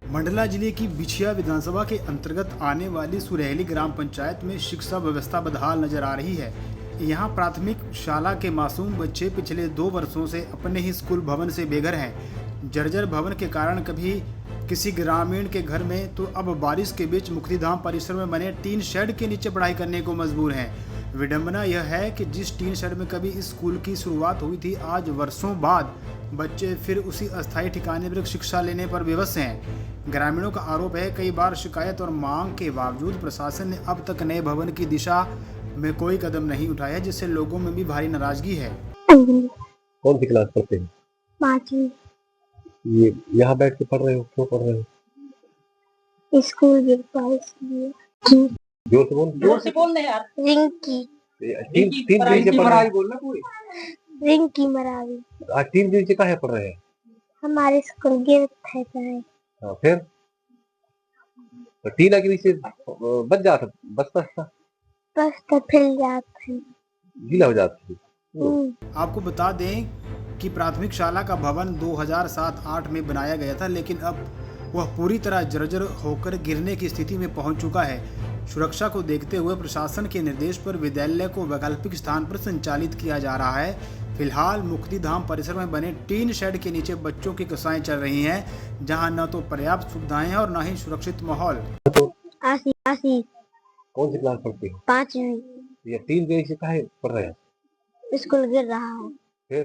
मंडला जिले की बिछिया विधानसभा के अंतर्गत आने वाली सुरैली ग्राम पंचायत में शिक्षा व्यवस्था बदहाल नजर आ रही है। यहाँ प्राथमिक शाला के मासूम बच्चे पिछले 2 वर्षों से अपने ही स्कूल भवन से बेघर हैं। जर्जर भवन के कारण कभी किसी ग्रामीण के घर में तो अब बारिश के बीच मुक्तिधाम परिसर में बने टीन शेड के नीचे पढ़ाई करने को मजबूर हैं। विडंबना यह है कि जिस टीन शेड में कभी इस स्कूल की शुरुआत हुई थी, आज वर्षों बाद बच्चे फिर उसी अस्थायी ठिकाने पर शिक्षा लेने पर विवश हैं। ग्रामीणों का आरोप है, कई बार शिकायत और मांग के बावजूद प्रशासन ने अब तक नए भवन की दिशा में कोई कदम नहीं उठाया है, जिससे लोगों में भी भारी नाराजगी है। कौन सी क्लास पढ़ते हैं? 5वीं। ये यहाँ बैठ के पढ़ रहे हो? क्यों पढ़ रहे हो? स्कूल गिरता है इसलिए। जोर से बोल यार। रिंकी तीन दिन से पढ़ रहे हैं। रिंकी मरावी। आज 3 दिन से कहाँ पढ़ रहे हैं? हमारे स्कूल गिरता है। हाँ, फिर तो टीना के नीचे बच जाता, बस तो फिर जाते हैं, गीला हो जाता है। आपको बता दें कि प्राथमिक शाला का भवन 2007-8 में बनाया गया था, लेकिन अब वह पूरी तरह जर्जर होकर गिरने की स्थिति में पहुंच चुका है। सुरक्षा को देखते हुए प्रशासन के निर्देश पर विद्यालय को वैकल्पिक स्थान पर संचालित किया जा रहा है। फिलहाल मुक्तिधाम परिसर में बने टीन शेड के नीचे बच्चों की कक्षाएं चल रही हैं, जहां न तो पर्याप्त सुविधाएं हैं और न ही सुरक्षित माहौल। आसी कौन सी क्लास पढ़ते हो? 5वीं। ये 3 दिन से कहाँ पढ़ रहे हैं? स्कूल गिर रहा है। फिर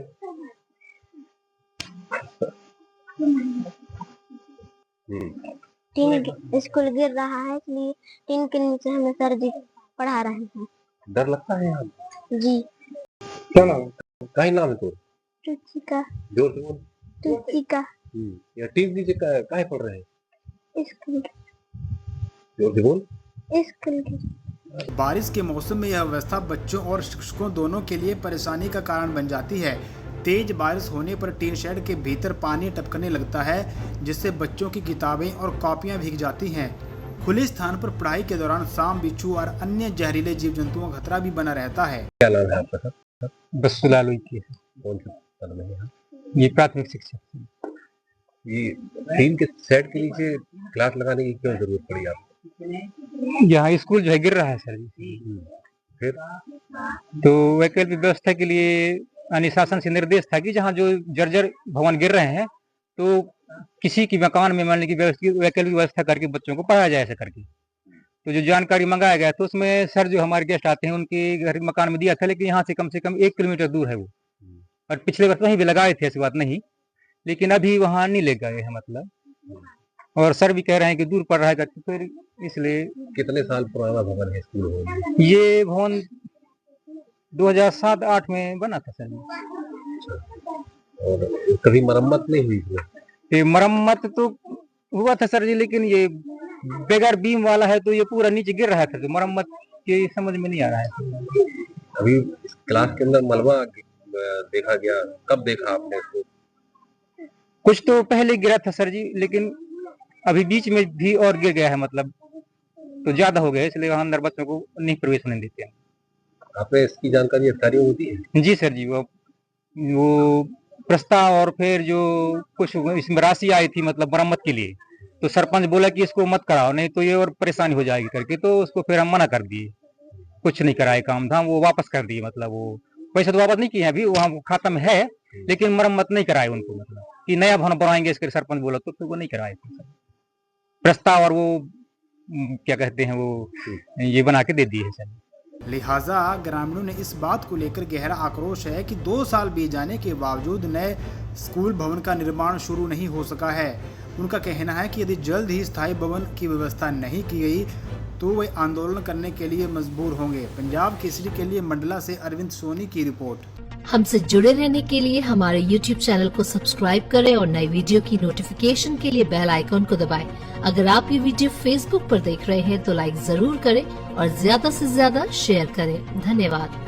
टीन स्कूल गिर रहा है, इसलिए टीन के नीचे हमें सर जी पढ़ा रहे हैं। डर लगता है यहाँ? जी। क्या नाम? कहीं नाम है तो? रुचिका। जोर से बोल। रुचिका। या 3 दिन से कहाँ पढ़ रहे हैं? स्कूल। जोर से बोल। स्कूल। बारिश के मौसम में यह व्यवस्था बच्चों और शिक्षकों दोनों के लिए परेशानी का कारण बन जाती है। तेज बारिश होने पर टीन शेड के भीतर पानी टपकने लगता है, जिससे बच्चों की किताबें और कॉपियां भीग जाती हैं। खुले स्थान पर पढ़ाई के दौरान सांप, बिच्छू और अन्य जहरीले जीव जंतुओं का खतरा भी बना रहता है। क्या नाम है आपका? बसुलाल की है। कौन सा पद में है? ये प्राथमिक शिक्षक। ये टीन के शेड के नीचे क्लास लगाने की क्यों जरूरत पड़ी आपको? यहाँ स्कूल जो है गिर रहा है सर जी। फिर तो वैकल्पिक व्यवस्था के लिए शासन से निर्देश था कि जहाँ जो जर्जर भवन गिर रहे हैं, तो किसी की मकान में मिलने की वैकल्पिक व्यवस्था करके बच्चों को पढ़ाया जाए ऐसा करके। तो जो जानकारी मंगाया गया तो उसमें सर जो हमारे गेस्ट आते हैं उनके घर मकान में दिया था, लेकिन यहाँ से कम 1 किलोमीटर दूर है वो। और पिछले वर्ष वहीं भी लगाए थे, ऐसी बात नहीं, लेकिन अभी वहाँ नहीं ले गए हैं मतलब। और सर भी कह रहे हैं कि दूर पड़ रहा है करके, तो इसलिए। कितने साल पुराना भवन है स्कूल भवन? ये भवन 2007-8 में बना था सर। और कभी मरम्मत नहीं हुई? ये मरम्मत तो हुआ था सर जी, लेकिन ये बेगर बीम वाला है तो ये पूरा नीचे गिर रहा था, तो मरम्मत के समझ में नहीं आ रहा है। अभी क्लास के अंदर मलबा देखा गया, कब देखा आपने इसको? कुछ तो पहले गिरा था सर जी, लेकिन अभी बीच में भी और गिर गया है, मतलब तो ज्यादा हो गया, इसलिए अंदर बच्चों को नहीं प्रवेश होने देते हैं। आपने इसकी जानकारी अधिकारियों को होती है? जी सर जी, वो प्रस्ताव और फिर जो कुछ इसमें राशि आई थी मतलब मरम्मत के लिए, तो सरपंच बोला कि इसको मत कराओ, नहीं तो ये और परेशानी हो जाएगी करके, तो उसको फिर हम मना कर दिए। कुछ नहीं कराए, काम धाम वो वापस कर दिए, मतलब वो पैसा तो वापस नहीं किए, अभी वहाँ खाता में है, लेकिन मरम्मत नहीं कराए उनको, मतलब कि नया भवन बनाएंगे इसके सरपंच बोला, तो फिर वो नहीं कराए प्रस्ताव, और वो क्या कहते हैं वो ये बना के दे दिए है सर। लिहाजा ग्रामीणों ने इस बात को लेकर गहरा आक्रोश है कि 2 साल बीत जाने के बावजूद नए स्कूल भवन का निर्माण शुरू नहीं हो सका है। उनका कहना है कि यदि जल्द ही स्थायी भवन की व्यवस्था नहीं की गई तो वे आंदोलन करने के लिए मजबूर होंगे। पंजाब केसरी के लिए मंडला से अरविंद सोनी की रिपोर्ट। हमसे जुड़े रहने के लिए हमारे YouTube चैनल को सब्सक्राइब करें और नई वीडियो की नोटिफिकेशन के लिए बेल आइकॉन को दबाएं। अगर आप ये वीडियो Facebook पर देख रहे हैं तो लाइक जरूर करें और ज्यादा से ज्यादा शेयर करें। धन्यवाद।